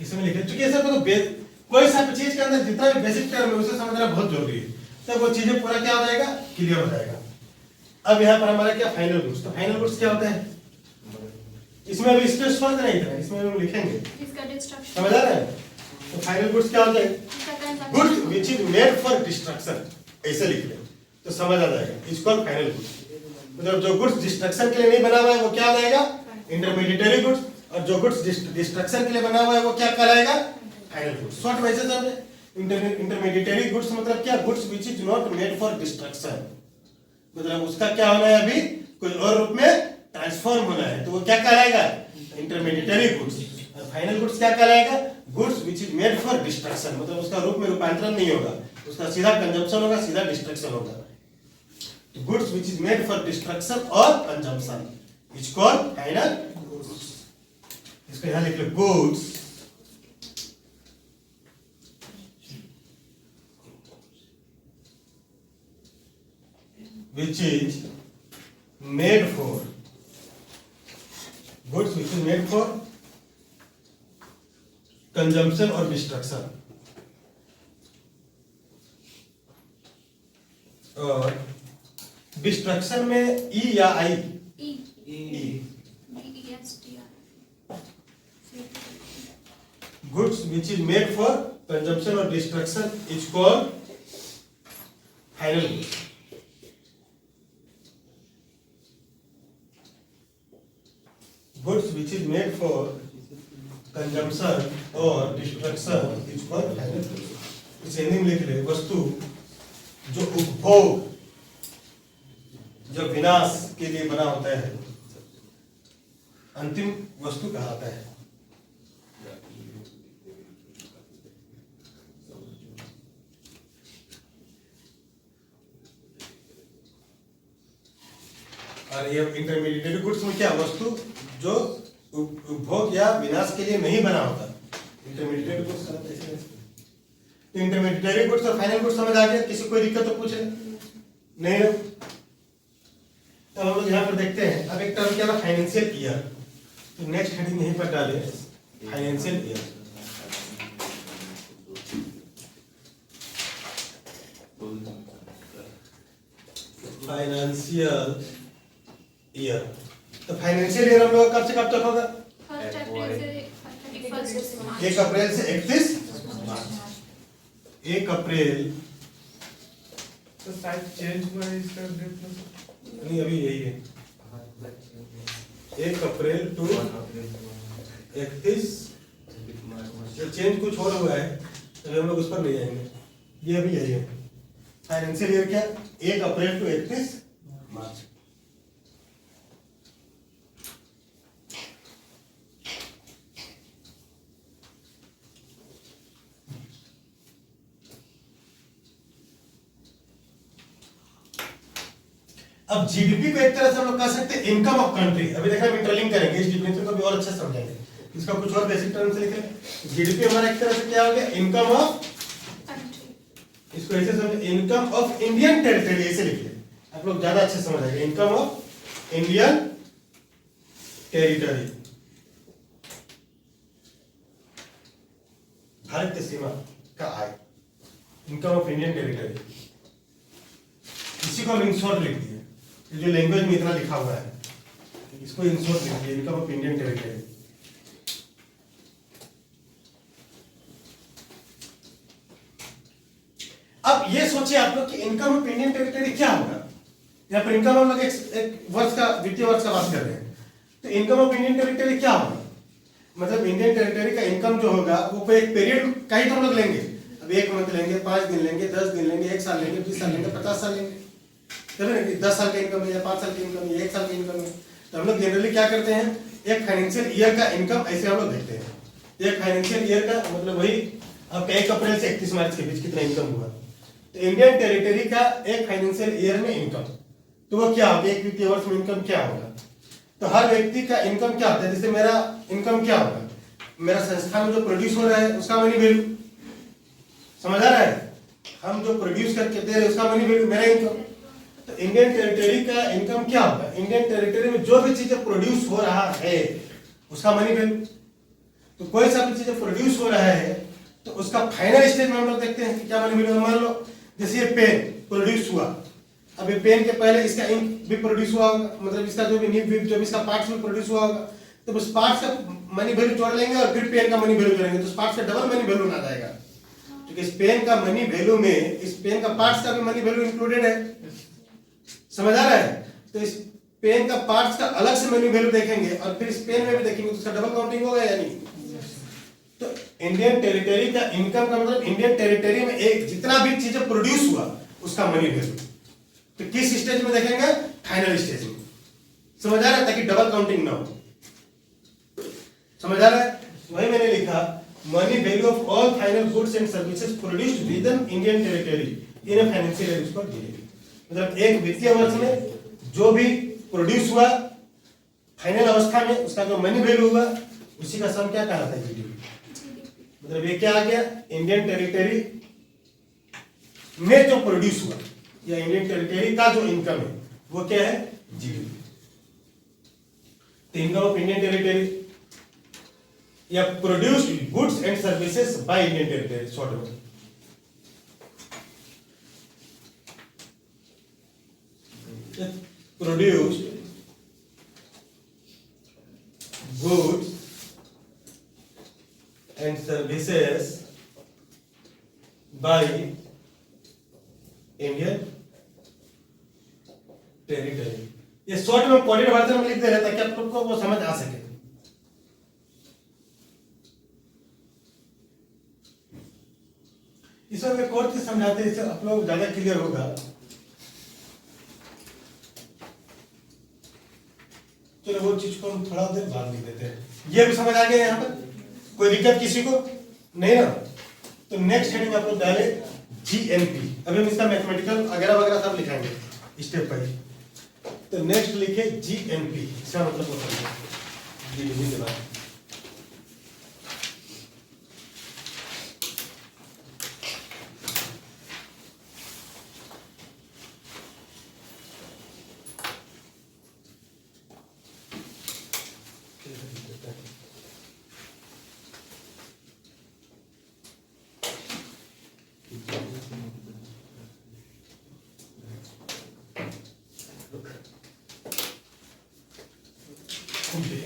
इसमें लिखे, क्योंकि ऐसा कोई सा चीज के अंदर जितना भी बेसिक टर्म है उसे समझना बहुत जरूरी है, तब वो चीजें पूरा क्या हो जाएगा, क्लियर हो जाएगा। अब यहाँ पर हमारा क्या फाइनल गुड्स, तो फाइनल गुड्स क्या होता है, इसमें अभी स्पेस फर्क नहीं था, इसमें हम लिखेंगे, समझ आ रहा है। तो फाइनल गुड्स क्या होता है, goods which is made for destruction, ऐसे लिख ले तो समझ आ जाएगा, इसको फाइनल गुड्स। मतलब जो गुड्स डिस्ट्रक्शन के लिए नहीं बना हुआ है वो क्या हो जाएगा, इंटरमीडिएटरी गुड्स, और जो गुड्स डिस्ट्रक्शन के लिए बना हुआ है वो क्या कहलाएगा, फाइनल गुड्स। शॉर्ट वैसे समझे, इंटरमीडिएटरी गुड्स मतलब क्या, goods which is not made for destruction, मतलब उसका क्या होना है, अभी कोई और रूप में ट्रांसफॉर्म होना है, तो वो क्या कहलाएगा, इंटरमीडिएटरी गुड्स। और फाइनल गुड्स क्या कहलाएगा, goods which is made for destruction, मतलब उसका रूप में रूपांतरण नहीं होगा, उसका सीधा कंजम्पशन होगा, सीधा डिस्ट्रक्शन होगा। तो goods which is made for destruction और consumption is called final goods. इसको यहां लिख लो, goods which is made for, goods which is made for consumption or destruction, और डिस्ट्रक्शन में ई या आई, goods which is made for consumption or destruction is called final goods। Goods which is made for consumption or destruction is called final goods। इसे हिंदी में लिख ले, वस्तु जो उपभोग, जो विनाश के लिए बना होता है, अंतिम वस्तु कहलाता है। और ये इंटरमीडिएट गुड्स में क्या, वस्तु जो उपभोग या विनाश के लिए नहीं बना होता, इंटरमीडिएट गुड्स कहते हैं। तो इंटरमीडिएट गुड्स और फाइनल गुड्स समझ आ गया, किसी कोई दिक्कत तो पूछ ले नहीं हो। तो हम लोग यहाँ पर देखते हैं, अब एक टर्म क्या था, फाइनेंशियल ईयर, तो नेक्स्ट हेडिंग यहीं पर डाले, फाइनेंशियल ईयर। फाइनेंशियल ईयर, तो फाइनेंशियल ईयर हम लोग कब से कब तक होगा, 1 अप्रैल से 31 मार्च। 1 अप्रैल, तो शायद चेंज हुआ है इसका डेट, नहीं अभी यही है, 1 अप्रैल टू 31, जो चेंज कुछ और हुआ है तो हम लोग उस पर नहीं जाएंगे, ये अभी यही है। फाइनेंशियल ईयर क्या, 1 अप्रैल टू 31 मार्च। अब जीडीपी को एक तरह से हम लोग कह सकते हैं इनकम ऑफ कंट्री। अभी देखना हम इंटरलिंक करेंगे इस डिफिनेशन को भी और अच्छा समझेंगे, इसका कुछ और बेसिक टर्म से लिखें। जीडीपी हमारा एक तरह से क्या हो गया, इनकम ऑफ कंट्री। इसको ऐसे समझे, इनकम ऑफ इंडियन टेरिटरी, ऐसे लिख ले, आप लोग ज्यादा अच्छे समझ आएंगे। Income of Indian territory, Bharat की सीमा का आय, इनकम ऑफ इंडियन टेरिटरी। इसी को हम इन शॉर्ट लिख दिए, जो लैंग्वेज में इतना लिखा हुआ है इसको इन शॉर्ट लिख दिए, इनकम ऑफ इंडियन टेरिटरी। अब ये सोचिए आप लोग कि इनकम ऑफ इंडियन टेरिटरी क्या होगा। यहाँ पर इनकम हम लोग एक वर्ष का, वित्तीय वर्ष का बात कर रहे हैं, तो इनकम ऑफ इंडियन टेरिटरी क्या होगा, मतलब इंडियन टेरिटरी का इनकम जो होगा वो कोई एक पीरियड का ही तो हम लोग लेंगे। अब 1 मंथ लेंगे, 5 दिन लेंगे, 10 दिन लेंगे, 1 साल लेंगे, 20 साल लेंगे, 50 साल लेंगे, चलो 10 साल का इनकम है या 5 साल की इनकम है, 1 साल की इनकम है। तो हम लोग जनरली क्या करते हैं, एक फाइनेंशियल ईयर का इनकम ऐसे हम लोग देखते हैं। एक फाइनेंशियल ईयर का मतलब वही आपका 1 अप्रैल से 31 मार्च के बीच कितना इनकम हुआ। तो इंडियन टेरिटरी का एक फाइनेंशियल ईयर में इनकम, तो वो क्या होगा, एक वित्तीय वर्ष में इनकम क्या होगा। तो हर व्यक्ति का इनकम क्या होता है, जैसे मेरा इनकम क्या होगा, मेरा संस्थान में जो प्रोड्यूस हो रहा है उसका मनी वैल्यू, समझ आ रहा है, हम जो प्रोड्यूस करके दे रहे हैं उसका मनी वैल्यू मेरा इनकम। तो इंडियन टेरिटरी का इनकम क्या होगा, इंडियन टेरिटरी में जो भी चीजें प्रोड्यूस हो रहा है उसका मनी वैल्यू। तो कोई सा भी चीज प्रोड्यूस हो रहा है तो उसका फाइनल स्टेज में हम लोग देखते हैं कि क्या मनी वैल्यू। मान लो जैसे ये पेन प्रोड्यूस हुआ, अब ये पेन के पहले इसका इंक भी प्रोड्यूस हुआ होगा, मतलब इसका जो भी निब विब जो भी इसका पार्ट्स भी प्रोड्यूस हुआ होगा, तो उस पार्ट्स का मनी वैल्यू जोड़ लेंगे और फिर पेन का मनी वैल्यू जोड़ेंगे तो उस पार्ट्स का डबल मनी वैल्यू आ जाएगा। क्योंकि इस पेन का मनी वैल्यू में इस पेन का पार्ट्स का भी मनी वैल्यू इंक्लूडेड है, समझ आ रहा है। तो इस पेन का पार्ट्स का अलग से मनी वैल्यू देखेंगे और फिर इस पेन में भी देखेंगे तो उसका डबल काउंटिंग होगा या नहीं। तो इंडियन टेरिटरी का इनकम का मतलब इंडियन टेरिटरी में एक जितना भी चीजें प्रोड्यूस हुआ उसका मनी वैल्यू। तो किस स्टेज में देखेंगे? फाइनल स्टेज में। समझ आ रहा है, ताकि डबल काउंटिंग ना हो। समझ आ रहा है? वही मैंने लिखा money value of all final goods and services produced with in Indian territory in a financial year is called GDP. मतलब एक वित्तीय वर्ष में जो भी प्रोड्यूस हुआ फाइनल अवस्था में उसका जो मनी वैल्यू हुआ उसी का सम क्या कहलाता है? जीडीपी। मतलब ये क्या आ गया? इंडियन टेरिटरी में जो प्रोड्यूस हुआ या इंडियन टेरिटरी का जो इनकम है वो क्या है? जीडीपी। तो इनकम ऑफ इंडियन टेरिटरी या produced goods and services by Indian territory, short में produced goods and services by Indian territory. ये शॉर्ट में कोडेड वर्जन में लिख दे रहे ताकि आप लोग को वो समझ आ सके। इसमें एक और चीज समझाते हैं, इससे आप लोग ज्यादा क्लियर होगा। चलो वो चीज को हम थोड़ा देर बाद लिख देते हैं। ये भी समझ आ गया यहाँ पर? कोई दिक्कत किसी को नहीं ना? तो नेक्स्ट हेडिंग आप लोग डाले जीएनपी। अभी हम इसका मैथमेटिकल वगैरह वगैरह सब लिखाएंगे स्टेप बाय। तो नेक्स्ट लिखे जीएनपी, इसका मतलब होता है जीडीपी के बाद।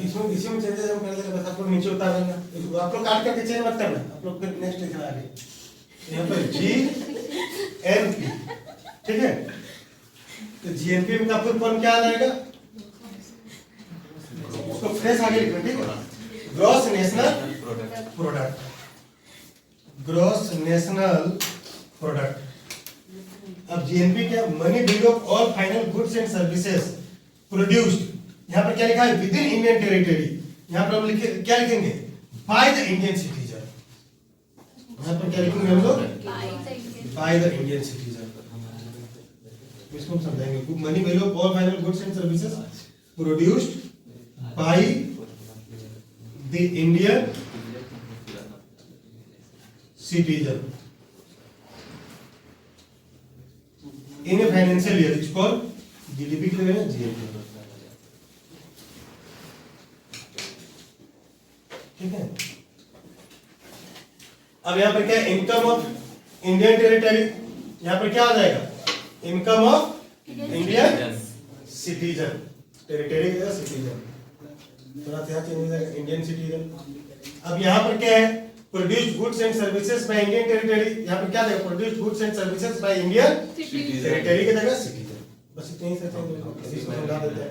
इसमें इसी में चेंजेस हम कर देंगे, बस आप लोग नीचे उतार देना। इसको आप लोग काट करके चेंज मत करना, आप लोग फिर नेक्स्ट लिखना आगे। यहाँ पर जीएनपी, ठीक है? तो जीएनपी में का फुल फॉर्म क्या आ जाएगा? उसको फ्रेश आगे लिखना, ठीक है? Gross national product, gross national product. अब जीएनपी क्या? Money value of all final goods and services produced. यहाँ पर क्या लिखा है? With in Indian territory. यहाँ पर हम लिखे क्या लिखेंगे? By the Indian citizen. यहाँ पर क्या लिखेंगे हम लोग? By the Indian citizen. इसको हम समझाएंगे। Money value of all final goods and services produced by the Indian citizen in a financial year is called GDP के लिए जीएनपी। ठीक है? अब यहाँ पर क्या है? Income of Indian territory. यहाँ पर क्या आ जाएगा? Income of Indian citizen. Territory का सिटीजन थोड़ा सा चेंज हो जाएगा, इंडियन सिटीजन। अब यहाँ पर क्या है? Produced goods and services by Indian territory. यहाँ पर क्या देगा? Produced goods and services by Indian territory की जगह सिटीजन। बस इतने ही से चेंज होगा। इसको समझा देते हैं,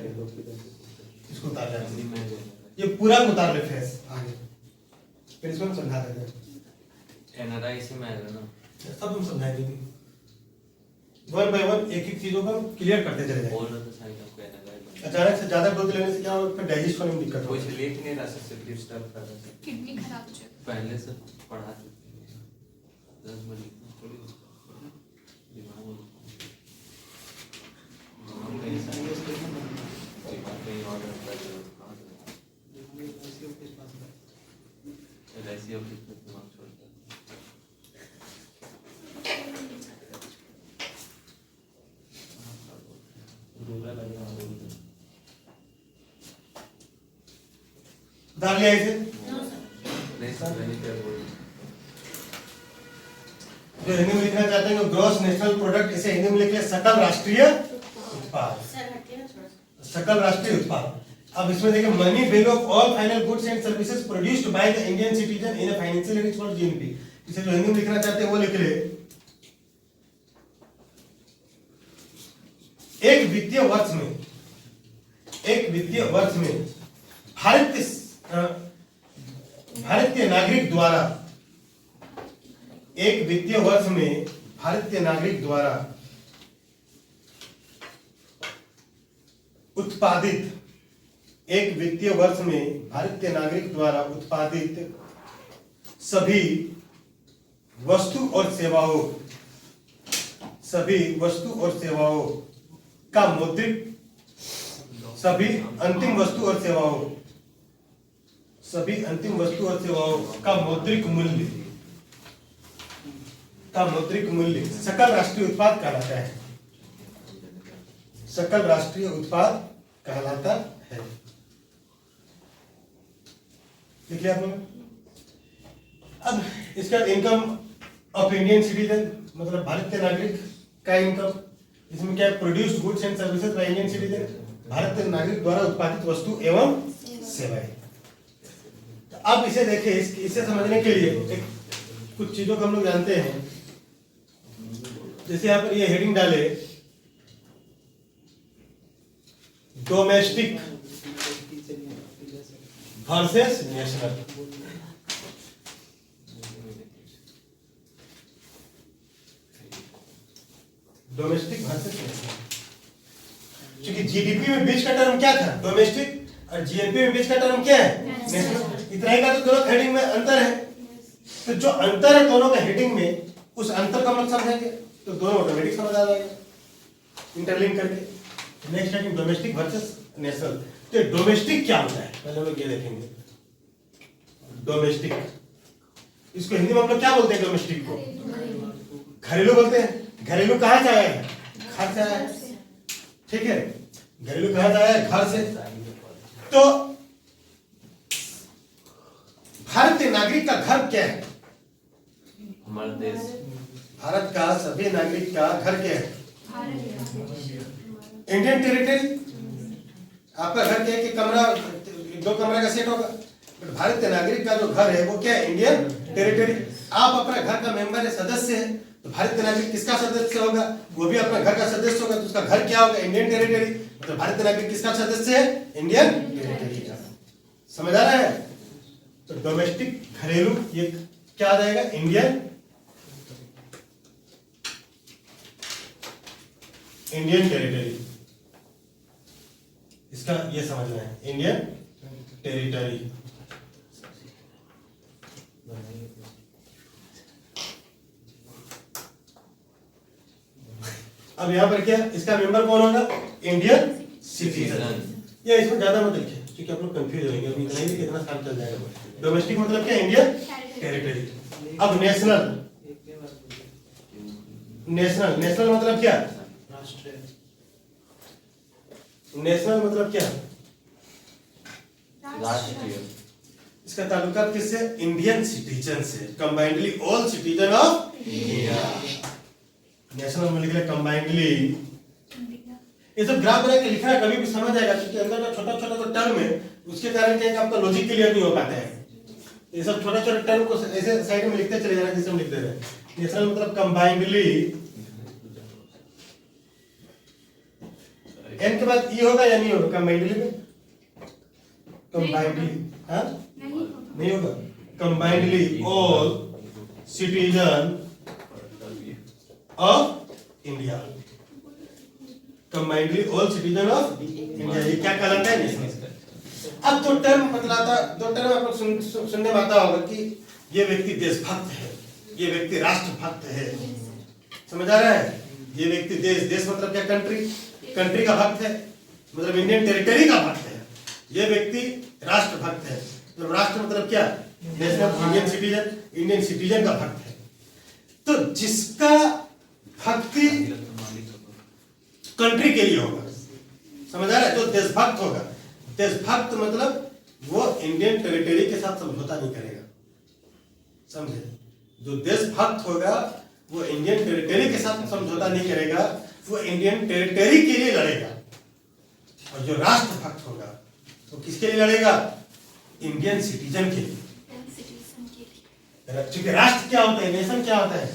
इसको उतार लेते हैं, ये पूरा उतार लेते हैं आगे, फिर इसको हम समझा देते हैं। एनआरआई से में आएगा ना, सब हम समझाएंगे वन बाय वन, एक एक चीजों को हम क्लियर करते चले जाएंगे। बोल रहा था शायद आपको एनआरआई अचानक से ज्यादा डोज लेने से क्या होगा? फिर डाइजेस्ट होने में दिक्कत कोई होगी। लेट नहीं रहा, सबसे डिस्टर्ब कर रहा था, किडनी खराब हो जाएगी। पहले से पढ़ा चुके हैं 10 बजे थोड़ी दिमाग में कहीं से दिमाग कहीं और रहता है। ऐसी ऑफिस में दिमाग छोड़ता है। डाल लिया इसे। मैंने क्या बोला जो हिंदी में लिखना चाहते हैं ग्रॉस नेशनल प्रोडक्ट, इसे हिंदी में लिख ले सकल राष्ट्रीय उत्पाद, सकल राष्ट्रीय उत्पाद। अब इसमें देखिए money value of all final goods and services produced by the Indian citizen in a financial year is called GNP. इसे जो हिंदी में लिखना चाहते हैं वो लिख ले एक वित्तीय वर्ष में भारतीय नागरिक द्वारा, एक वित्तीय वर्ष में भारतीय नागरिक द्वारा उत्पादित, एक वित्तीय वर्ष में भारतीय नागरिक द्वारा उत्पादित सभी वस्तु और सेवाओं का मौद्रिक, सभी अंतिम वस्तु और सेवाओं का मौद्रिक मूल्य सकल राष्ट्रीय उत्पाद कहलाता है, सकल राष्ट्रीय उत्पाद कहलाता है। लिख लिया आपने? अब इसका इनकम ऑफ इंडियन सिटीजन मतलब भारतीय नागरिक का इनकम, इसमें क्या है produced goods and services by Indian citizen, भारतीय नागरिक द्वारा उत्पादित वस्तु एवं सेवाएं। तो अब इसे देखें, इसे समझने के लिए कुछ चीजों को हम लोग जानते हैं। जैसे यहाँ पर ये हेडिंग डाले domestic versus national. Domestic versus national, क्योंकि जीडीपी में बीच का टर्म क्या था डोमेस्टिक और जीएनपी में बीच का टर्म क्या है नेशनल। इतना ही का तो दोनों हेडिंग में अंतर है। तो जो अंतर है दोनों का हेडिंग में, उस अंतर को हम लोग समझेंगे तो दोनों ऑटोमेटिक समझ आ जाएगा इंटरलिंक करके। Next heading domestic versus national. तो डोमेस्टिक क्या होता है पहले हम लोग ये देखेंगे। डोमेस्टिक, इसको हिंदी में हम लोग क्या बोलते हैं डोमेस्टिक को? घरेलू बोलते हैं। घरेलू कहाँ से आया है? घर से आया है, ठीक है। घरेलू कहाँ से आया है? घर से। तो भारतीय नागरिक का घर क्या है? हमारा देश, भारत का सभी नागरिक का घर क्या है? Indian territory. आपका घर क्या है कि कमरा, 2 कमरा का सेट होगा। भारतीय नागरिक का जो घर है वो क्या है? Indian territory. आप अपना घर का मेंबर है, सदस्य है, तो भारतीय नागरिक किसका सदस्य होगा? वो भी अपना घर का सदस्य होगा, तो उसका घर क्या होगा? Indian territory. मतलब भारतीय नागरिक किसका सदस्य है? इंडियन टेरिटरी का। समझ आ रहा है? तो डोमेस्टिक घरेलू ये क्या आ जाएगा? Indian territory. इसका ये समझना है इंडियन टेरिटरी। अब यहाँ पर क्या, इसका मेंबर कौन होगा? Indian citizen. ये इसमें ज्यादा मत लिखिए क्योंकि आप लोग कंफ्यूज होंगे। अभी इतना ही कितना साल चल जाएगा। डोमेस्टिक मतलब क्या? Indian territory. अब नेशनल, नेशनल मतलब क्या? नेशनल मतलब क्या? राष्ट्रीय। इसका ताल्लुकात किससे? इंडियन सिटीजन से। Combinedly all citizen of India. National में लिख रहे कंबाइंडली। ये सब ग्राफ बना के लिखना कभी भी समझ आएगा, क्योंकि अंदर का छोटा छोटा जो टर्म है उसके कारण क्या है कि आपका लॉजिक क्लियर नहीं हो पाता है। ये सब छोटा छोटा टर्म को ऐसे साइड में लिखते चले जाना जैसे हम लिख दे रहे हैं। नेशनल मतलब कंबाइंडली। एन के बाद ई होगा या नहीं होगा कंबाइंडली में? कंबाइंडली हाँ नहीं होगा। Combinedly all citizen of India. Combinedly all citizen of India, ये क्या कहलाता है? नेशनल। अब दो टर्म बतलाता, दो टर्म आप लोग सुनने में आता होगा कि ये व्यक्ति देशभक्त है, ये व्यक्ति राष्ट्रभक्त है। समझ आ रहा है? ये व्यक्ति देश मतलब क्या? कंट्री का भक्त है, मतलब इंडियन टेरिटरी का भक्त है। ये व्यक्ति राष्ट्रभक्त है, मतलब राष्ट्र मतलब क्या? नेशनल, इंडियन सिटीजन का भक्त है। तो जिसका भक्ति कंट्री के लिए होगा, समझ आ रहा है? तो देशभक्त होगा। देशभक्त मतलब वो इंडियन टेरिटरी के साथ समझौता नहीं करेगा। समझे? जो देशभक्त होगा वो इंडियन टेरिटरी के साथ समझौता नहीं करेगा, वो इंडियन टेरिटरी के लिए लड़ेगा। और जो राष्ट्रभक्त होगा वो किसके लिए लड़ेगा? इंडियन सिटीजन के लिए। क्योंकि राष्ट्र क्या होता है, नेशन क्या होता है,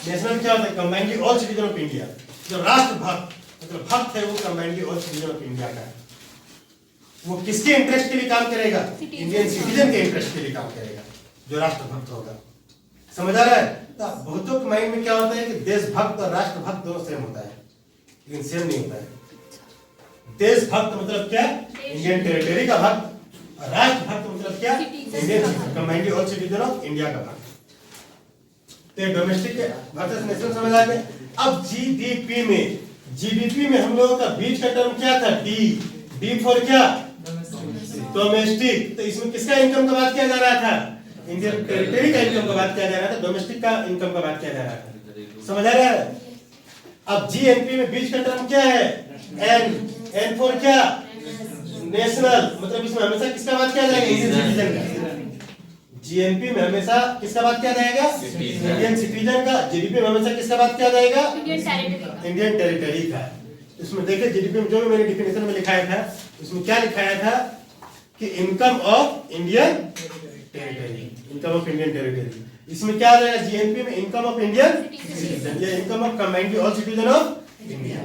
नेशनल क्या होता है, combinedly all citizen of India. जो राष्ट्रभक्त मतलब भक्त है वो combinedly all citizen of India का है। वो किसके इंटरेस्ट के लिए काम करेगा? इंडियन सिटीजन के इंटरेस्ट के लिए काम करेगा, जो राष्ट्रभक्त होगा। समझ आ रहा है? तो बहुतों के माइंड में क्या होता है कि देशभक्त और राष्ट्रभक्त दोनों सेम होता है, लेकिन सेम नहीं होता है। देशभक्त मतलब क्या? इंडियन टेरिटरी का भक्त। और राष्ट्रभक्त मतलब क्या? Indian combinedly all citizen of India का भक्त। तो डोमेस्टिक वर्सेस नेशनल समझ आ गए। अब जीडीपी में हम लोगों का बीच का टर्म क्या था? डी फॉर क्या? डोमेस्टिक। तो इसमें किसका इनकम का बात किया जा रहा था? इंडियन टेरिटरी का इनकम का बात किया जा रहा था, डोमेस्टिक का इनकम का बात किया जा रहा था। समझ आ रहा है? अब जीएनपी में बीच का टर्म क्या है? एन फॉर क्या? नेशनल। मतलब इसमें हमेशा किसका बात किया जाएगा? इंडियन सिटीजन का। जीएनपी में हमेशा किसका बात किया जाएगा? इंडियन सिटीजन का। जीडीपी में हमेशा किसका बात किया जाएगा? इंडियन टेरिटरी का। इसमें देखिए जीडीपी में जो भी मैंने डिफिनेशन में लिखाया था उसमें क्या लिखाया था कि income of Indian territory, income of Indian territory. इसमें क्या आ जाएगा? जीएनपी में इनकम ऑफ इंडियन सिटीजन या income of combinedly all citizen of India.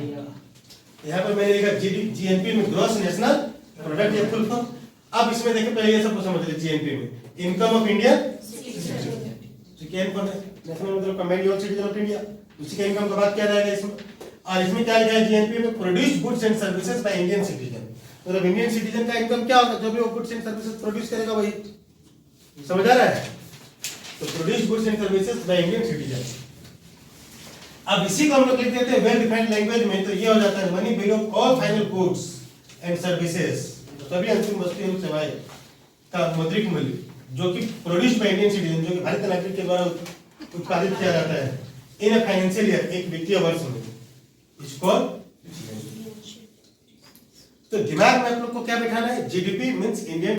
यहाँ पर मैंने लिखा जीएनपी में ग्रॉस नेशनल प्रोडक्ट या फुल फॉर्म। अब इसमें देखिए पहले ये सबको समझ लीजिए। जीएनपी में इनकम ऑफ इंडियन नेशनल मतलब combinedly all citizen of India, उसी के इनकम का बात किया जाएगा इसमें। और इसमें क्या लिखा है? जीएनपी में produce goods and services by Indian citizen. मतलब इंडियन सिटीजन का इनकम क्या होगा? जो भी वो गुड्स एंड सर्विसेज प्रोड्यूस करेगा वही। समझ आ रहा है? तो produce goods and services by Indian citizen. अब इसी को हम लोग लिख देते हैं वेल डिफाइंड लैंग्वेज में, तो ये हो जाता है money bill of all final goods and services. सभी अंतिम वस्तुएं एवं सेवाएं का मौद्रिक मूल्य जो कि प्रोड्यूस बाय इंडियन सिटीजन, जो कि भारतीय नागरिक के द्वारा उत्पादित किया जाता है इन अ फाइनेंशियल ईयर, एक वित्तीय वर्ष में, इसको। तो दिमाग में आप लोग को क्या बिठाना है? GDP means Indian